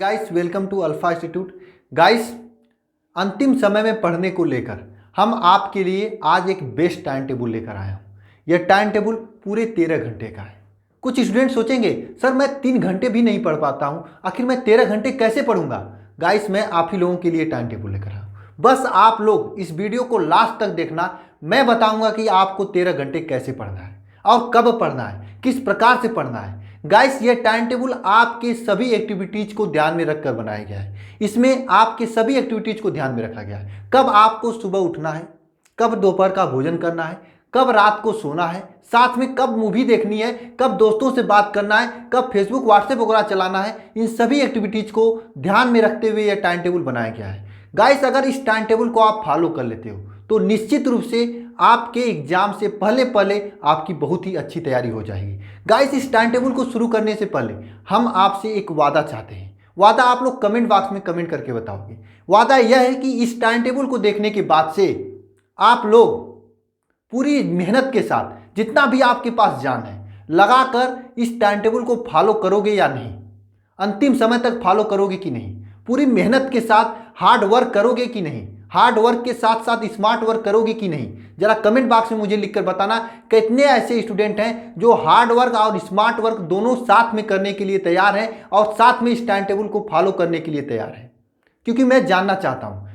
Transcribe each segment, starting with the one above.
Guys welcome to Alpha Institute. Guys अंतिम समय में पढ़ने को लेकर हम आपके लिए आज एक बेस्ट टाइम टेबल लेकर आया हूँ। यह टाइम टेबल पूरे 13 घंटे का है। कुछ स्टूडेंट सोचेंगे सर मैं 3 घंटे भी नहीं पढ़ पाता हूँ, आखिर मैं 13 घंटे कैसे पढ़ूंगा। गाइस मैं आप ही लोगों के लिए टाइम टेबल लेकर आया हूँ, बस आप लोग इस वीडियो को लास्ट तक देखना। मैं बताऊंगा कि आपको 13 घंटे कैसे पढ़ना है और कब पढ़ना है, किस प्रकार से पढ़ना है। गाइस ये टाइम टेबल आपके सभी एक्टिविटीज को ध्यान में रखकर बनाया गया है। इसमें आपके सभी एक्टिविटीज को ध्यान में रखा गया है। कब आपको सुबह उठना है, कब दोपहर का भोजन करना है, कब रात को सोना है, साथ में कब मूवी देखनी है, कब दोस्तों से बात करना है, कब फेसबुक व्हाट्सएप वगैरह चलाना है। इन सभी एक्टिविटीज को ध्यान में रखते हुए यह टाइम टेबल बनाया गया है। गाइस अगर इस टाइम टेबल को आप फॉलो कर लेते हो तो निश्चित रूप से आपके एग्जाम से पहले पहले आपकी बहुत ही अच्छी तैयारी हो जाएगी। गाइस इस टाइम टेबल को शुरू करने से पहले हम आपसे एक वादा चाहते हैं। वादा आप लोग कमेंट बॉक्स में कमेंट करके बताओगे। वादा यह है कि इस टाइम टेबल को देखने के बाद से आप लोग पूरी मेहनत के साथ जितना भी आपके पास जान है लगाकर इस टाइम टेबल को फॉलो करोगे या नहीं, अंतिम समय तक फॉलो करोगे कि नहीं, पूरी मेहनत के साथ हार्ड वर्क करोगे कि नहीं, हार्ड वर्क के साथ साथ स्मार्ट वर्क करोगे कि नहीं। जरा कमेंट बॉक्स में मुझे लिखकर बताना कितने ऐसे स्टूडेंट हैं जो हार्ड वर्क और स्मार्ट वर्क दोनों साथ में करने के लिए तैयार हैं और साथ में इस टाइम टेबल को फॉलो करने के लिए तैयार हैं। क्योंकि मैं जानना चाहता हूं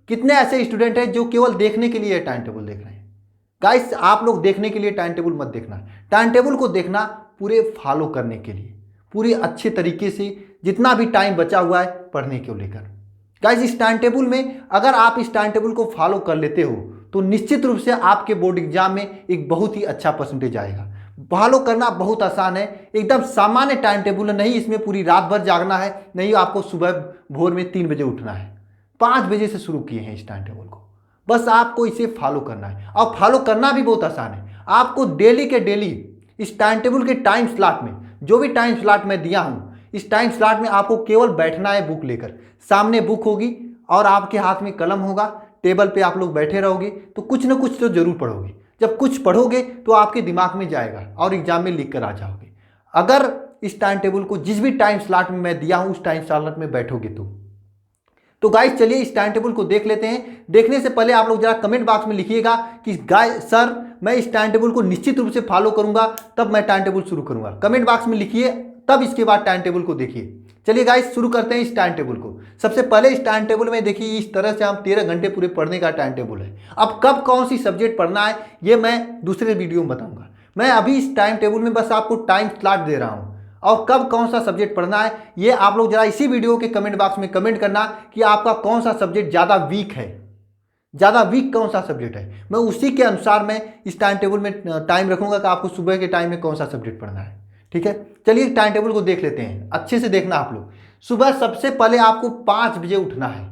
कितने ऐसे स्टूडेंट हैं जो केवल देखने के लिए टाइम टेबल देख रहे हैं। गाइस आप लोग देखने के लिए टाइम टेबल मत देखना, टाइम टेबल को देखना पूरे फॉलो करने के लिए, पूरे अच्छे तरीके से जितना भी टाइम बचा हुआ है पढ़ने को लेकर। गाइस इस टाइम टेबल में अगर आप इस टाइम टेबल को फॉलो कर लेते हो तो निश्चित रूप से आपके बोर्ड एग्जाम में एक बहुत ही अच्छा परसेंटेज आएगा। फॉलो करना बहुत आसान है, एकदम सामान्य टाइम टेबल है, नहीं इसमें पूरी रात भर जागना है, नहीं आपको सुबह भोर में 3 बजे उठना है। 5 बजे से शुरू किए हैं इस टाइम टेबल को, बस आपको इसे फॉलो करना है और फॉलो करना भी बहुत आसान है। आपको डेली के डेली इस टाइम टेबल के टाइम स्लॉट में, जो भी टाइम स्लॉट मैं दिया हूँ, इस टाइम स्लॉट में आपको केवल बैठना है बुक लेकर। सामने बुक होगी और आपके हाथ में कलम होगा, टेबल पे आप लोग बैठे रहोगे तो कुछ ना कुछ तो जरूर पढ़ोगे। जब कुछ पढ़ोगे तो आपके दिमाग में जाएगा और एग्जाम में लिख कर आ जाओगे। अगर इस टाइम टेबल को जिस भी टाइम स्लॉट में मैं दिया हूँ उस टाइम स्लॉट में बैठोगे तो गाइस चलिए इस टाइम टेबल को देख लेते हैं। देखने से पहले आप लोग जरा कमेंट बॉक्स में लिखिएगा कि गाइस सर मैं इस टाइम टेबल को निश्चित रूप से फॉलो करूंगा, तब मैं टाइम टेबल शुरू करूंगा। कमेंट बॉक्स में लिखिए, तब इसके बाद टाइम टेबल को देखिए। चलिए गाइस शुरू करते हैं इस टाइम टेबल को। सबसे पहले इस टाइम टेबल में देखिए इस तरह से हम 13 घंटे पूरे पढ़ने का टाइम टेबल है। अब कब कौन सी सब्जेक्ट पढ़ना है ये मैं दूसरे वीडियो में बताऊंगा। मैं अभी इस टाइम टेबल में बस आपको टाइम स्लॉट दे रहा हूं और कब कौन सा सब्जेक्ट पढ़ना है ये आप लोग जरा इसी वीडियो के कमेंट बॉक्स में कमेंट करना कि आपका कौन सा सब्जेक्ट ज़्यादा वीक है, ज़्यादा वीक कौन सा सब्जेक्ट है। मैं उसी के अनुसार मैं इस टाइम टेबल में टाइम रखूंगा कि आपको सुबह के टाइम में कौन सा सब्जेक्ट पढ़ना है। ठीक है, चलिए टाइम टेबल को देख लेते हैं, अच्छे से देखना आप लोग। सुबह सबसे पहले आपको 5 बजे उठना है।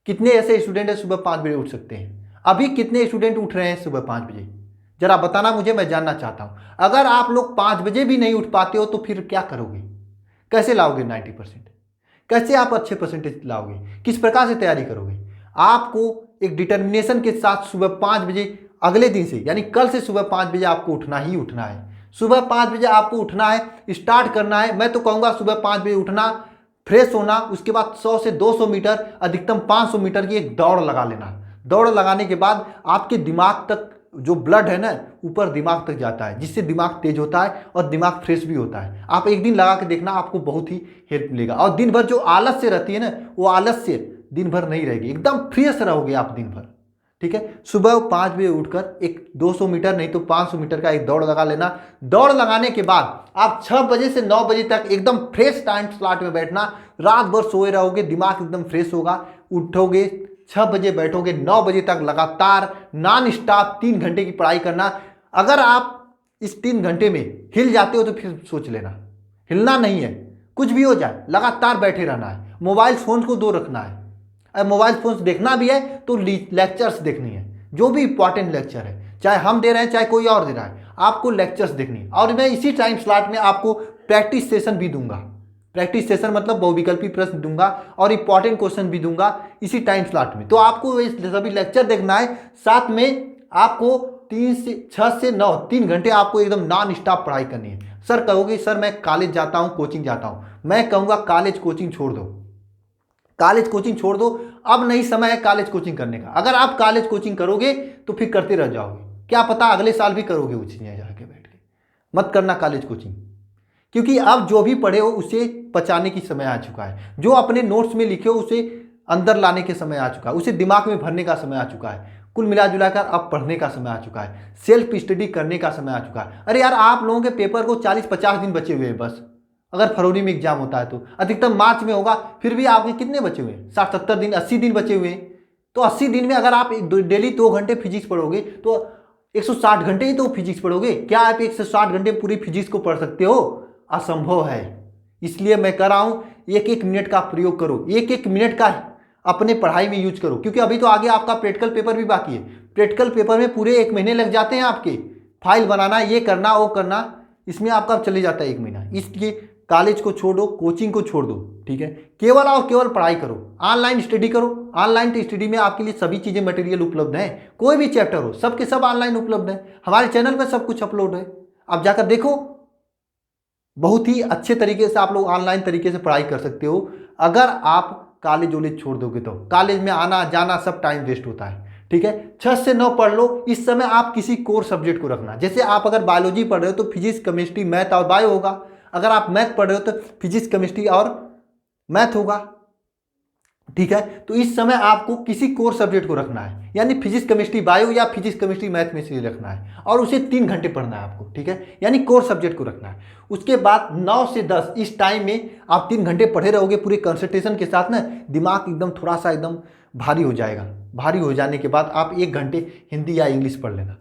कितने ऐसे स्टूडेंट हैं सुबह 5 बजे उठ सकते हैं? अभी कितने स्टूडेंट उठ रहे हैं सुबह 5 बजे? जरा बताना मुझे, मैं जानना चाहता हूं। अगर आप लोग 5 बजे भी नहीं उठ पाते हो तो फिर क्या करोगे? कैसे लाओगे 90%? कैसे आप अच्छे परसेंटेज लाओगे? किस प्रकार से तैयारी करोगे? आपको एक डिटर्मिनेशन के साथ सुबह 5 बजे अगले दिन से यानी कल से सुबह 5 बजे आपको उठना ही उठना है। सुबह 5 बजे आपको उठना है, स्टार्ट करना है। मैं तो कहूँगा सुबह 5 बजे उठना, फ्रेश होना, उसके बाद 100 से 200 मीटर, अधिकतम 500 मीटर की एक दौड़ लगा लेना। दौड़ लगाने के बाद आपके दिमाग तक जो ब्लड है ना ऊपर दिमाग तक जाता है, जिससे दिमाग तेज होता है और दिमाग फ्रेश भी होता है। आप एक दिन लगा के देखना, आपको बहुत ही हेल्प मिलेगा। और दिन भर जो आलस्य रहती है ना वो आलस्य दिन भर नहीं रहेगी, एकदम फ्रेश रहोगे आप दिन भर। ठीक है, सुबह 5 बजे उठकर एक 200 मीटर नहीं तो 500 मीटर का एक दौड़ लगा लेना। दौड़ लगाने के बाद आप 6 बजे से 9 बजे तक एकदम फ्रेश टाइम स्लॉट में बैठना। रात भर सोए रहोगे, दिमाग एकदम फ्रेश होगा, उठोगे 6 बजे, बैठोगे 9 बजे तक लगातार नॉन स्टॉप 3 घंटे की पढ़ाई करना। अगर आप इस 3 घंटे में हिल जाते हो तो फिर सोच लेना, हिलना नहीं है, कुछ भी हो जाए लगातार बैठे रहना है। मोबाइल फोन को दूर रखना है। अगर मोबाइल फोन देखना भी है तो लेक्चर्स देखनी है, जो भी इंपॉर्टेंट लेक्चर है, चाहे हम दे रहे हैं चाहे कोई और दे रहा है, आपको लेक्चर्स देखनी है। और मैं इसी टाइम स्लॉट में आपको प्रैक्टिस सेशन भी दूंगा। प्रैक्टिस सेशन मतलब बहुविकल्पी प्रश्न दूंगा और इंपॉर्टेंट क्वेश्चन भी दूंगा इसी टाइम स्लॉट में। तो आपको सभी लेक्चर देखना है, साथ में आपको 6 से 9 3 घंटे आपको एकदम नॉन स्टॉप पढ़ाई करनी है। सर कहोगे सर मैं कॉलेज जाता हूँ, कोचिंग जाता हूँ, मैं कहूँगा कॉलेज कोचिंग छोड़ दो, कॉलेज कोचिंग छोड़ दो। अब नहीं समय है कॉलेज कोचिंग करने का। अगर आप कॉलेज कोचिंग करोगे तो फिर करते रह जाओगे, क्या पता अगले साल भी करोगे वो चीज़ें जाके बैठ के। मत करना कॉलेज कोचिंग, क्योंकि अब जो भी पढ़े हो उसे पचाने की समय आ चुका है। जो अपने नोट्स में लिखे हो उसे अंदर लाने के समय आ चुका है, उसे दिमाग में भरने का समय आ चुका है। कुल मिला जुलाकर अब पढ़ने का समय आ चुका है, सेल्फ स्टडी करने का समय आ चुका है। अरे यार आप लोगों के पेपर को 40-50 दिन बचे हुए हैं बस। अगर फरवरी में एग्जाम होता है तो अधिकतम मार्च में होगा, फिर भी आपके कितने बचे हुए हैं? 60-70 दिन, 80 दिन बचे हुए हैं। तो 80 दिन में अगर आप डेली 2 घंटे फिजिक्स पढ़ोगे तो 160 घंटे ही तो फिजिक्स पढ़ोगे। क्या आप 160 घंटे पूरी फिजिक्स को पढ़ सकते हो? असंभव है। इसलिए मैं कह रहा हूं एक एक मिनट का प्रयोग करो, एक एक मिनट का अपने पढ़ाई में यूज करो, क्योंकि अभी तो आगे आपका प्रैक्टिकल पेपर भी बाकी है। प्रैक्टिकल पेपर में पूरे 1 महीने लग जाते हैं आपके, फाइल बनाना, ये करना वो करना, इसमें आपका चले जाता है 1 महीना। इसलिए कॉलेज को छोड़ो, कोचिंग को छोड़ दो, ठीक है। केवल और केवल पढ़ाई करो, ऑनलाइन स्टडी करो। ऑनलाइन स्टडी में आपके लिए सभी चीज़ें मटेरियल उपलब्ध हैं, कोई भी चैप्टर हो सब के सब ऑनलाइन उपलब्ध है। हमारे चैनल पर सब कुछ अपलोड है, आप जाकर देखो। बहुत ही अच्छे तरीके से आप लोग ऑनलाइन तरीके से पढ़ाई कर सकते हो। अगर आप कॉलेज वॉलेज छोड़ दोगे तो कॉलेज में आना जाना सब टाइम वेस्ट होता है, ठीक है। 6 से 9 पढ़ लो। इस समय आप किसी कोर सब्जेक्ट को रखना, जैसे आप अगर बायोलॉजी पढ़ रहे हो तो फिजिक्स केमिस्ट्री मैथ और बायो होगा। अगर आप मैथ पढ़ रहे हो तो फिजिक्स केमिस्ट्री और मैथ होगा, ठीक है। तो इस समय आपको किसी कोर सब्जेक्ट को रखना है, यानी फिजिक्स केमिस्ट्री बायो या फिजिक्स केमिस्ट्री मैथ में से रखना है, और उसे 3 घंटे पढ़ना है आपको, ठीक है। यानी कोर सब्जेक्ट को रखना है। उसके बाद 9 से 10 इस टाइम में आप 3 घंटे पढ़े रहोगे पूरे कंसंट्रेशन के साथ ना, दिमाग एकदम थोड़ा सा एकदम भारी हो जाएगा। भारी हो जाने के बाद आप 1 घंटे हिंदी या इंग्लिश पढ़ लेना।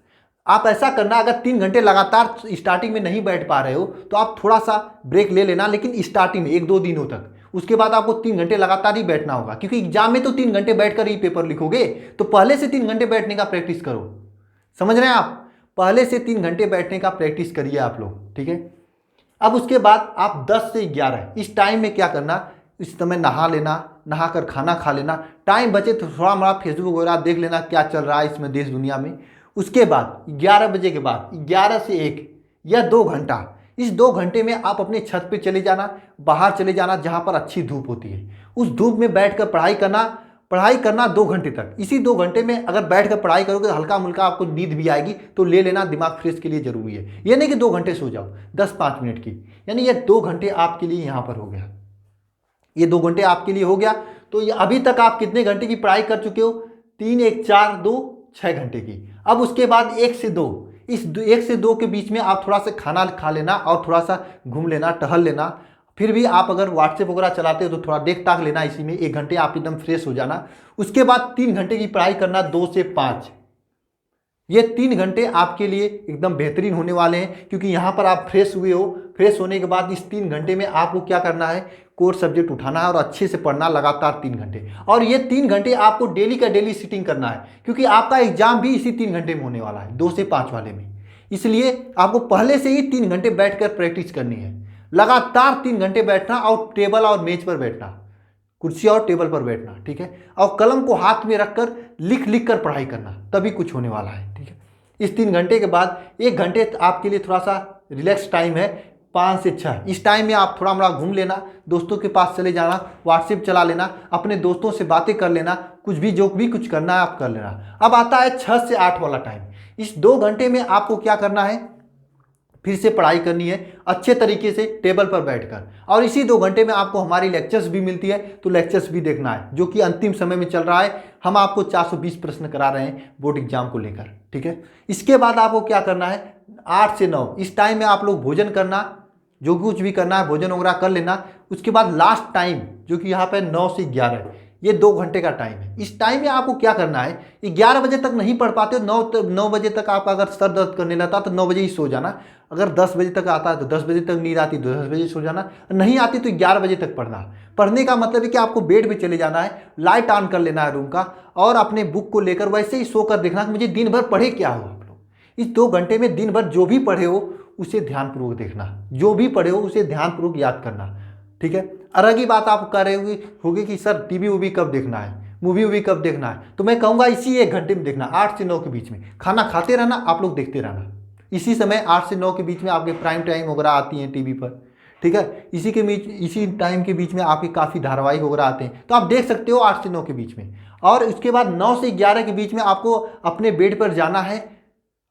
आप ऐसा करना, अगर 3 घंटे लगातार स्टार्टिंग में नहीं बैठ पा रहे हो तो आप थोड़ा सा ब्रेक ले लेना, लेकिन स्टार्टिंग में 1-2 दिनों तक। उसके बाद आपको 3 घंटे लगातार ही बैठना होगा, क्योंकि एग्जाम में तो 3 घंटे बैठकर ही पेपर लिखोगे। तो पहले से 3 घंटे बैठने का प्रैक्टिस करो, समझ रहे हैं आप? पहले से 3 घंटे बैठने का प्रैक्टिस करिए आप लोग, ठीक है। अब उसके बाद आप 10 से 11 इस टाइम में क्या करना, इस समय नहा लेना, नहाकर खाना खा लेना, टाइम बचे तो थोड़ा मोड़ा फेसबुक वगैरह देख लेना क्या चल रहा है इसमें देश दुनिया में। उसके बाद 11 बजे के बाद 11 से 1 या 2 घंटा, इस 2 घंटे में आप अपने छत पे चले जाना, बाहर चले जाना जहाँ पर अच्छी धूप होती है। उस धूप में बैठकर पढ़ाई करना 2 घंटे तक। इसी 2 घंटे में अगर बैठकर पढ़ाई करोगे तो हल्का मुल्का आपको नींद भी आएगी, तो ले लेना, दिमाग फ्रेश के लिए जरूरी है। ये नहीं कि 2 घंटे सो जाओ 10-5 मिनट की, यानी ये 2 घंटे आपके लिए यहाँ पर हो गया। ये 2 घंटे आपके लिए हो गया। तो ये अभी तक आप कितने घंटे की पढ़ाई कर चुके हो? 3, 1, 4, 2, 6 घंटे की। अब उसके बाद 1 से 2, इस 1 से 2 के बीच में आप थोड़ा सा खाना खा लेना और थोड़ा सा घूम लेना, टहल लेना। फिर भी आप अगर व्हाट्सएप वगैरह चलाते हो तो थोड़ा देख ताक लेना, इसी में 1 घंटे आप एकदम फ्रेश हो जाना। उसके बाद 3 घंटे की पढ़ाई करना 2 से 5। ये 3 घंटे आपके लिए एकदम बेहतरीन होने वाले हैं, क्योंकि यहाँ पर आप फ्रेश हुए हो। फ्रेश होने के बाद इस 3 घंटे में आपको क्या करना है, कोर सब्जेक्ट उठाना है और अच्छे से पढ़ना लगातार 3 घंटे। और ये 3 घंटे आपको डेली का डेली सिटिंग करना है, क्योंकि आपका एग्जाम भी इसी 3 घंटे में होने वाला है, 2 से 5 वाले में। इसलिए आपको पहले से ही 3 घंटे बैठकर प्रैक्टिस करनी है। लगातार 3 घंटे बैठना और टेबल और मेज पर बैठना, कुर्सी और टेबल पर बैठना, ठीक है। और कलम को हाथ में रखकर लिख लिख कर पढ़ाई करना, तभी कुछ होने वाला है, ठीक है। इस 3 घंटे के बाद 1 घंटे आपके लिए थोड़ा सा रिलैक्स टाइम है, 5 से 6। इस टाइम में आप थोड़ा मोड़ा घूम लेना, दोस्तों के पास चले जाना, व्हाट्सएप चला लेना, अपने दोस्तों से बातें कर लेना, कुछ भी जो भी कुछ करना है आप कर लेना। अब आता है 6 से 8 वाला टाइम। इस 2 घंटे में आपको क्या करना है, फिर से पढ़ाई करनी है अच्छे तरीके से टेबल पर बैठकर। और इसी 2 घंटे में आपको हमारी लेक्चर्स भी मिलती है, तो लेक्चर्स भी देखना है, जो कि अंतिम समय में चल रहा है। हम आपको 420 प्रश्न करा रहे हैं बोर्ड एग्जाम को लेकर, ठीक है। इसके बाद आपको क्या करना है, 8 से 9 इस टाइम में आप लोग भोजन करना, जो कुछ भी करना है भोजन वगैरह कर लेना। उसके बाद लास्ट टाइम जो कि यहाँ पे 9 से 11, ये 2 घंटे का टाइम है। इस टाइम में आपको क्या करना है, 11 बजे तक नहीं पढ़ पाते हो, 9 बजे तक आपका अगर सर दर्द करने लगता है तो 9 बजे ही सो जाना। अगर 10 बजे तक आता है तो 10 बजे तक नींद आती तो 10 बजे सो जाना, नहीं आती तो 11 बजे तक पढ़ना। पढ़ने का मतलब है कि आपको बेड पे चले जाना है, लाइट ऑन कर लेना है रूम का, और अपने बुक को लेकर वैसे ही सोकर देखना कि मुझे दिन भर पढ़े क्या हो। आप लोग इस 2 घंटे में दिन भर जो भी पढ़े हो उसे ध्यानपूर्वक देखना, जो भी पढ़े हो उसे ध्यानपूर्वक याद करना, ठीक है। अलग ही बात आप कर रहे होगी कि सर टीवी वूवी कब देखना है, मूवी वूवी कब देखना है, तो मैं कहूँगा इसी 1 घंटे में देखना, 8 से 9 के बीच में। खाना खाते रहना, आप लोग देखते रहना, इसी समय 8 से 9 के बीच में आपके प्राइम टाइम वगैरह आती हैं टीवी पर, ठीक है। इसी टाइम के बीच में आपके काफ़ी धारावाहिक वगैरह आते हैं, तो आप देख सकते हो 8 से 9 के बीच में। और उसके बाद 9 से 11 के बीच में आपको अपने बेड पर जाना है,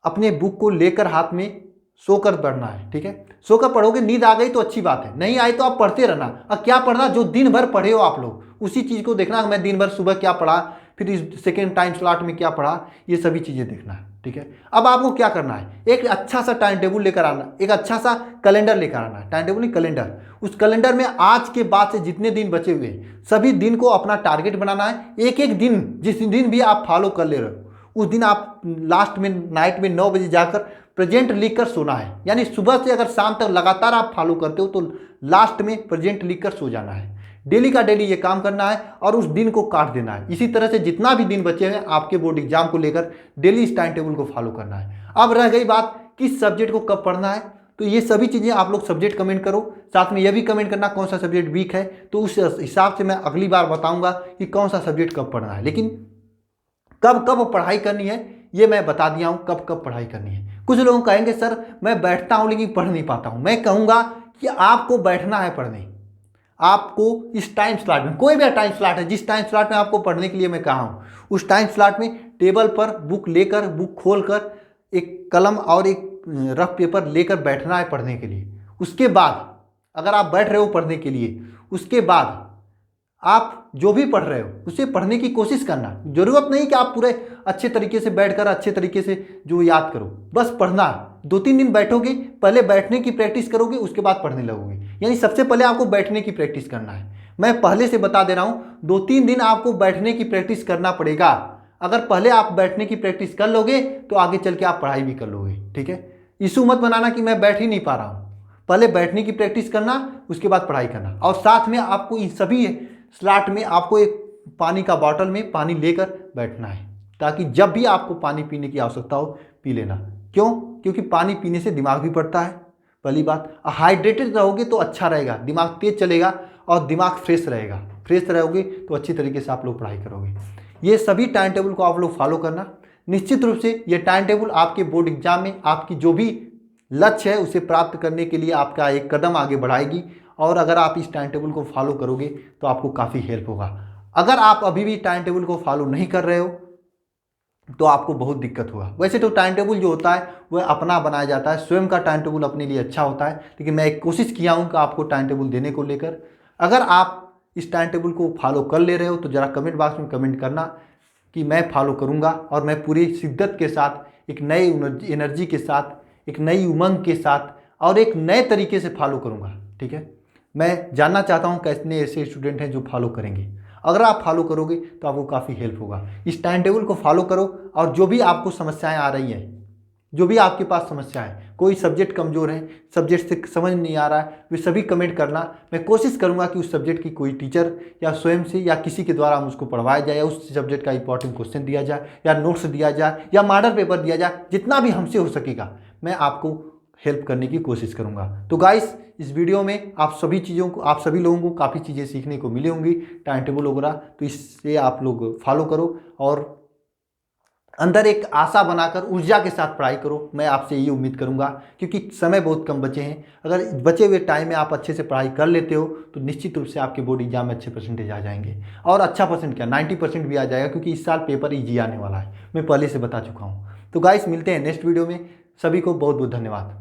अपने बुक को लेकर हाथ में सोकर पढ़ना है, ठीक है। सोकर पढ़ोगे, नींद आ गई तो अच्छी बात है, नहीं आई तो आप पढ़ते रहना। और क्या पढ़ना, जो दिन भर पढ़े हो आप लोग उसी चीज़ को देखना। मैं दिन भर सुबह क्या पढ़ा, फिर इस सेकेंड टाइम स्लॉट में क्या पढ़ा, ये सभी चीज़ें देखना है, ठीक है। अब आपको क्या करना है, एक अच्छा सा टाइम टेबल लेकर आना, एक अच्छा सा कैलेंडर लेकर आना है, टाइम टेबल नहीं कैलेंडर। उस कैलेंडर में आज के बाद से जितने दिन बचे हुए हैं सभी दिन को अपना टारगेट बनाना है। एक एक दिन, जिस दिन भी आप फॉलो कर ले रहे हो उस दिन आप लास्ट में नाइट में 9 बजे जाकर प्रेजेंट लिखकर सोना है। यानी सुबह से अगर शाम तक लगातार आप फॉलो करते हो तो लास्ट में प्रेजेंट लिखकर सो जाना है। डेली का डेली ये काम करना है और उस दिन को काट देना है। इसी तरह से जितना भी दिन बचे हैं आपके बोर्ड एग्जाम को लेकर डेली इस टाइम टेबल को फॉलो करना है। अब रह गई बात किस सब्जेक्ट को कब पढ़ना है, तो ये सभी चीज़ें आप लोग सब्जेक्ट कमेंट करो, साथ में यह भी कमेंट करना कौन सा सब्जेक्ट वीक है, तो उस हिसाब से मैं अगली बार बताऊंगा कि कौन सा सब्जेक्ट कब पढ़ना है। लेकिन कब कब पढ़ाई करनी है ये मैं बता दिया हूँ, कब कब पढ़ाई करनी है। कुछ लोग कहेंगे सर मैं बैठता हूँ लेकिन पढ़ नहीं पाता हूँ। मैं कहूँगा कि आपको बैठना है पढ़ने, आपको इस टाइम स्लॉट में, कोई भी टाइम स्लॉट है, जिस टाइम स्लॉट में आपको पढ़ने के लिए मैं कहा हूँ उस टाइम स्लॉट में टेबल पर बुक लेकर, बुक खोलकर एक कलम और एक रफ पेपर लेकर बैठना है पढ़ने के लिए। उसके बाद अगर आप बैठ रहे हो पढ़ने के लिए, उसके बाद आप जो भी पढ़ रहे हो उसे पढ़ने की कोशिश करना। जरूरत नहीं कि आप पूरे अच्छे तरीके से बैठकर अच्छे तरीके से जो याद करो, बस पढ़ना। 2-3 दिन बैठोगे, पहले बैठने की प्रैक्टिस करोगे, उसके बाद पढ़ने लगोगे। यानी सबसे पहले आपको बैठने की प्रैक्टिस करना है। मैं पहले से बता दे रहा हूँ 2-3 दिन आपको बैठने की प्रैक्टिस करना पड़ेगा। अगर पहले आप बैठने की प्रैक्टिस कर लोगे तो आगे चल के आप पढ़ाई भी कर लोगे, ठीक है। इशू मत बनाना कि मैं बैठ ही नहीं पा रहा हूँ। पहले बैठने की प्रैक्टिस करना, उसके बाद पढ़ाई करना। और साथ में आपको इन सभी स्लॉट में आपको एक पानी का बॉटल में पानी लेकर बैठना है, ताकि जब भी आपको पानी पीने की आवश्यकता हो पी लेना। क्यों? क्योंकि पानी पीने से दिमाग भी पड़ता है, पहली बात। हाइड्रेटेड रहोगे तो अच्छा रहेगा, दिमाग तेज चलेगा और दिमाग फ्रेश रहेगा। फ्रेश रहोगे तो अच्छी तरीके से आप लोग पढ़ाई करोगे। ये सभी टाइम टेबल को आप लोग फॉलो करना। निश्चित रूप से ये टाइम टेबल आपके बोर्ड एग्जाम में आपकी जो भी लक्ष्य है उसे प्राप्त करने के लिए आपका एक कदम आगे बढ़ाएगी। और अगर आप इस टाइम टेबल को फॉलो करोगे तो आपको काफ़ी हेल्प होगा। अगर आप अभी भी टाइम टेबल को फॉलो नहीं कर रहे हो तो आपको बहुत दिक्कत होगा। वैसे तो टाइम टेबल जो होता है वह अपना बनाया जाता है, स्वयं का टाइम टेबल अपने लिए अच्छा होता है। लेकिन मैं एक कोशिश किया हूँ कि आपको टाइम टेबल देने को लेकर। अगर आप इस टाइम टेबल को फॉलो कर ले रहे हो तो ज़रा कमेंट बॉक्स में कमेंट करना कि मैं फॉलो करूँगा और मैं पूरी शिद्दत के साथ, एक नई एनर्जी के साथ, एक नई उमंग के साथ और एक नए तरीके से फॉलो करूँगा, ठीक है। मैं जानना चाहता हूँ कितने ऐसे स्टूडेंट हैं जो फॉलो करेंगे। अगर आप फॉलो करोगे तो आपको काफ़ी हेल्प होगा। इस टाइम टेबल को फॉलो करो और जो भी आपको समस्याएं आ रही हैं, जो भी आपके पास समस्या है, कोई सब्जेक्ट कमज़ोर है, सब्जेक्ट से समझ नहीं आ रहा है, वे सभी कमेंट करना। मैं कोशिश करूंगा कि उस सब्जेक्ट की कोई टीचर या स्वयं से या किसी के द्वारा मुझको पढ़वाया जाए, या उस सब्जेक्ट का इंपॉर्टेंट क्वेश्चन दिया जाए, या नोट्स दिया जाए, या मॉडल पेपर दिया जाए। जितना भी हमसे हो सकेगा मैं आपको हेल्प करने की कोशिश करूंगा। तो गाइस, इस वीडियो में आप सभी चीज़ों को, आप सभी लोगों को काफ़ी चीज़ें सीखने को मिली होंगी, टाइम टेबल वगैरह। तो इससे आप लोग फॉलो करो और अंदर एक आशा बनाकर ऊर्जा के साथ पढ़ाई करो। मैं आपसे यही उम्मीद करूंगा, क्योंकि समय बहुत कम बचे हैं। अगर बचे हुए टाइम में आप अच्छे से पढ़ाई कर लेते हो तो निश्चित रूप से आपके बोर्ड एग्जाम में अच्छे परसेंटेज आ जाएंगे। और अच्छा परसेंट क्या, 90% भी आ जाएगा, क्योंकि इस साल पेपर ईजी आने वाला है, मैं पहले से बता चुका हूँ। तो गाइस, मिलते हैं नेक्स्ट वीडियो में। सभी को बहुत बहुत धन्यवाद।